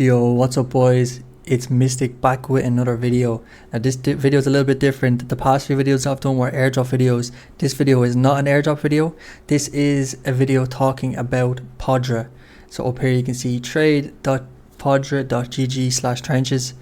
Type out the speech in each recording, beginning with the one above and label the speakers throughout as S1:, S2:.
S1: Yo, what's up boys? It's Mystic back with another video. Now this video is a little bit different. The past few videos I've done were airdrop videos. This video is not an airdrop video. This is a video talking about Padre. So up here you can see trade.padre.gg/trenches.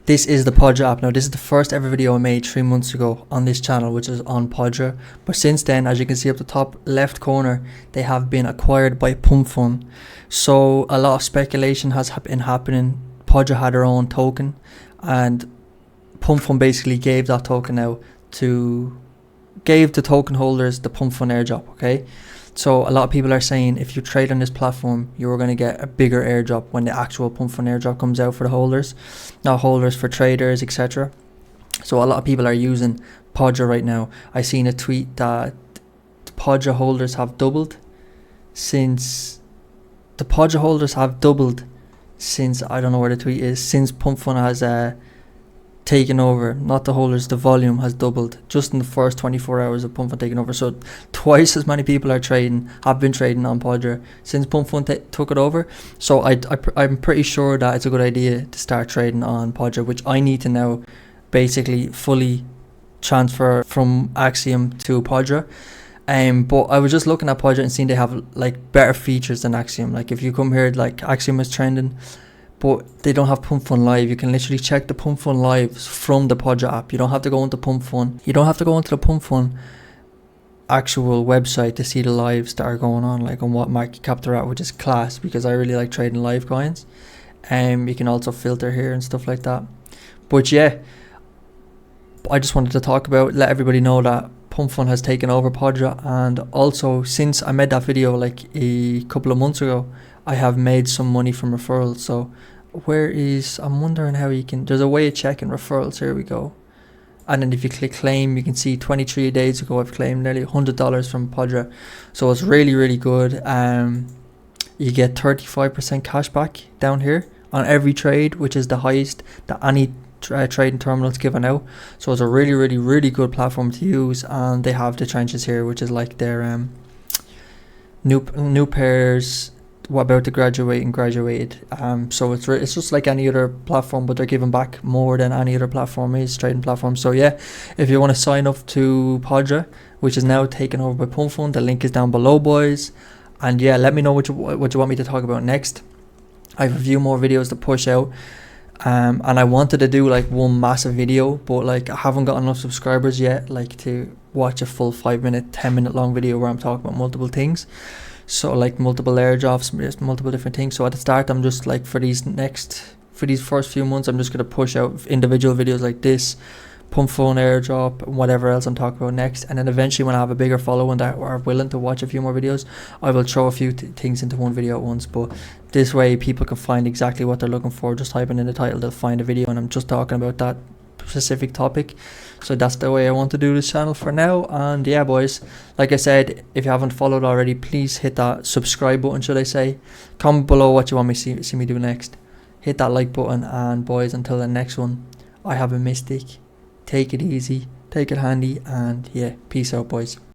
S1: This is the Padre app. Now this is the first ever video I made 3 months ago on this channel, which is on Padre. But since then, as you can see up the top left corner, they have been acquired by Pumpfun. So a lot of speculation has been happening. Padre had their own token, and Pumpfun basically gave that token out gave the token holders the Pumpfun airdrop. Okay, so a lot of people are saying if you trade on this platform, you're going to get a bigger airdrop when the actual Pumpfun airdrop comes out for the holders, not holders for traders, etc. So a lot of people are using Padre right now. I seen a tweet that the Padre holders have doubled since. The Padre holders have doubled since, I don't know where the tweet is, since Pumpfun has taken over. Not the holders, the volume has doubled just in the first 24 hours of Pumpfun taking over. So twice as many people have been trading on Padre since Pumpfun took it over. So I'm pretty sure that it's a good idea to start trading on Padre, which I need to now basically fully transfer from Axiom to Padre. But I was just looking at Padre and seeing they have like better features than Axiom. Like if you come here, like Axiom is trending, but they don't have Pumpfun Live. You can literally check the Pumpfun Lives from the Padre app. You don't have to go into Pumpfun. You don't have to go into the Pumpfun actual website to see the lives that are going on, like on what market cap they're at, which is class because I really like trading live coins. You can also filter here and stuff like that. But yeah, I just wanted to let everybody know that Pumpfun has taken over Padre, and also since I made that video like a couple of months ago, I have made some money from referrals. So I'm wondering how you can, there's a way of checking referrals. Here we go. And then if you click claim, you can see 23 days ago I've claimed nearly $100 from Padre. So it's really, really good. You get 35% cash back down here on every trade, which is the highest that any trading terminals given out. So it's a really, really, really good platform to use. And they have the trenches here, which is like their new pairs, what about to graduate and graduated. So it's just like any other platform, but they're giving back more than any other platform is, trading platform. So yeah, if you want to sign up to Padre, which is now taken over by Pumpfun, the link is down below, boys. And yeah, let me know what you want me to talk about next. I have a few more videos to push out. And I wanted to do like one massive video, but like I haven't got enough subscribers yet like to watch a full 5-minute 10-minute long video where I'm talking about multiple things. So like multiple airdrops, multiple different things. So at the start I'm just like for these first few months I'm just going to push out individual videos like this, Pumpfun airdrop, whatever else I'm talking about next. And then eventually when I have a bigger following that are willing to watch a few more videos, I will throw a few things into one video at once. But this way people can find exactly what they're looking for. Just typing in the title, they'll find a video and I'm just talking about that specific topic. So that's the way I want to do this channel for now. And yeah, boys, like I said, if you haven't followed already, please hit that subscribe button, should I say. Comment below what you want me to see me do next. Hit that like button. And boys, until the next one, I have a Mystic. Take it easy, take it handy, and yeah, peace out, boys.